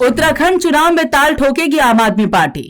उत्तराखंड चुनाव में ताल ठोकेगी आम आदमी पार्टी।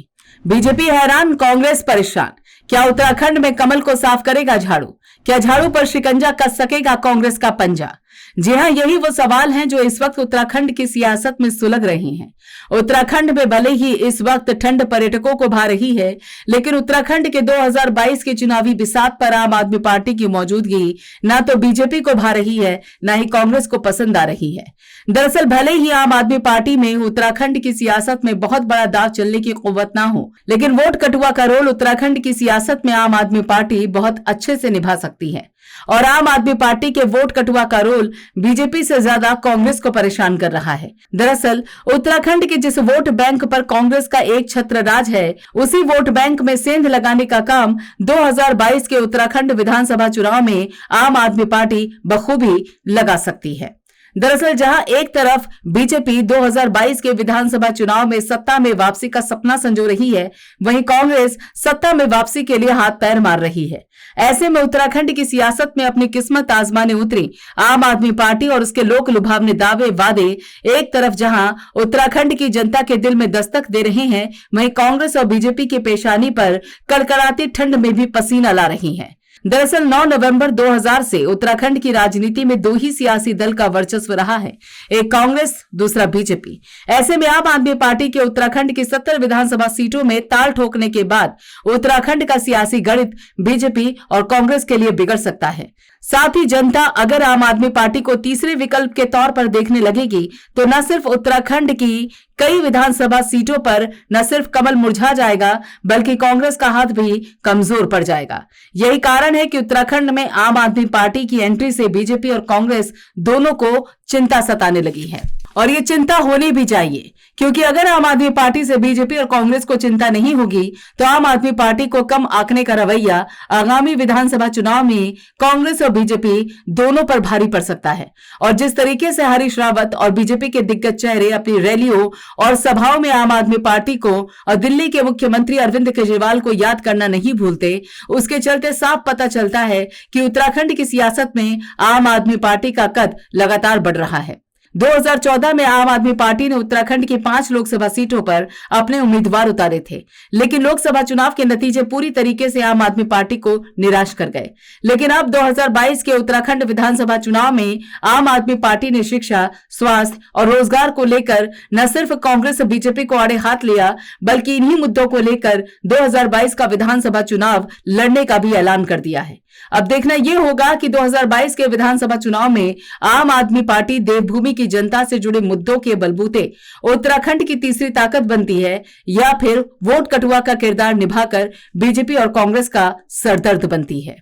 बीजेपी हैरान, कांग्रेस परेशान। क्या उत्तराखंड में कमल को साफ करेगा झाड़ू? क्या झाड़ू पर शिकंजा कस सकेगा कांग्रेस का पंजा? जी हां, यही वो सवाल हैं जो इस वक्त उत्तराखंड की सियासत में सुलग रही हैं। उत्तराखंड में भले ही इस वक्त ठंड पर्यटकों को भा रही है, लेकिन उत्तराखंड के 2022 के चुनावी बिसात पर आम आदमी पार्टी की मौजूदगी ना तो बीजेपी को भा रही है, ना ही कांग्रेस को पसंद आ रही है। दरअसल भले ही आम आदमी पार्टी में उत्तराखंड की सियासत में बहुत बड़ा दांव चलने की कुव्वत ना हो, लेकिन वोट कटुआ का रोल उत्तराखंड की सियासत में आम आदमी पार्टी बहुत अच्छे से निभा सकती है। और आम आदमी पार्टी के वोट कटुआ का रोल बीजेपी से ज्यादा कांग्रेस को परेशान कर रहा है। दरअसल उत्तराखंड के जिस वोट बैंक पर कांग्रेस का एक छत्र राज है, उसी वोट बैंक में सेंध लगाने का काम 2022 के उत्तराखंड विधानसभा चुनाव में आम आदमी पार्टी बखूबी लगा सकती है। दरअसल जहां एक तरफ बीजेपी 2022 के विधानसभा चुनाव में सत्ता में वापसी का सपना संजो रही है, वहीं कांग्रेस सत्ता में वापसी के लिए हाथ पैर मार रही है। ऐसे में उत्तराखंड की सियासत में अपनी किस्मत आजमाने उतरी आम आदमी पार्टी और उसके लोक लुभावने दावे वादे एक तरफ जहां उत्तराखंड की जनता के दिल में दस्तक दे रहे हैं, वहीं कांग्रेस और बीजेपी की पेशानी पर कड़कड़ाती ठंड में भी पसीना ला रही है। दरअसल 9 नवंबर 2000 से उत्तराखंड की राजनीति में दो ही सियासी दल का वर्चस्व रहा है, एक कांग्रेस, दूसरा बीजेपी। ऐसे में आम आदमी पार्टी के उत्तराखंड की 70 विधानसभा सीटों में ताल ठोकने के बाद उत्तराखंड का सियासी गणित बीजेपी और कांग्रेस के लिए बिगड़ सकता है। साथ ही जनता अगर आम आदमी पार्टी को तीसरे विकल्प के तौर पर देखने लगेगी, तो न सिर्फ उत्तराखंड की कई विधानसभा सीटों पर न सिर्फ कमल मुरझा जाएगा, बल्कि कांग्रेस का हाथ भी कमजोर पड़ जाएगा। यही कारण है कि उत्तराखंड में आम आदमी पार्टी की एंट्री से बीजेपी और कांग्रेस दोनों को चिंता सताने लगी है। और ये चिंता होनी भी चाहिए, क्योंकि अगर आम आदमी पार्टी से बीजेपी और कांग्रेस को चिंता नहीं होगी, तो आम आदमी पार्टी को कम आंकने का रवैया आगामी विधानसभा चुनाव में कांग्रेस और बीजेपी दोनों पर भारी पड़ सकता है। और जिस तरीके से हरीश रावत और बीजेपी के दिग्गज चेहरे अपनी रैलियों और सभाओं में आम आदमी पार्टी को और दिल्ली के मुख्यमंत्री अरविंद केजरीवाल को याद करना नहीं भूलते, उसके चलते साफ पता चलता है कि उत्तराखंड की सियासत में आम आदमी पार्टी का कद लगातार बढ़ रहा है। 2014 में आम आदमी पार्टी ने उत्तराखंड की 5 लोकसभा सीटों पर अपने उम्मीदवार उतारे थे, लेकिन लोकसभा चुनाव के नतीजे पूरी तरीके से आम आदमी पार्टी को निराश कर गए। लेकिन अब 2022 के उत्तराखंड विधानसभा चुनाव में आम आदमी पार्टी ने शिक्षा, स्वास्थ्य और रोजगार को लेकर न सिर्फ कांग्रेस और बीजेपी को आड़े हाथ लिया, बल्कि इन्हीं मुद्दों को लेकर 2022 का विधानसभा चुनाव लड़ने का भी ऐलान कर दिया है। अब देखना यह होगा कि 2022 के विधानसभा चुनाव में आम आदमी पार्टी देवभूमि की जनता से जुड़े मुद्दों के बलबूते उत्तराखंड की तीसरी ताकत बनती है, या फिर वोट कटुआ का किरदार निभाकर बीजेपी और कांग्रेस का सरदर्द बनती है।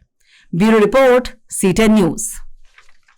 Bureau report, C10 news.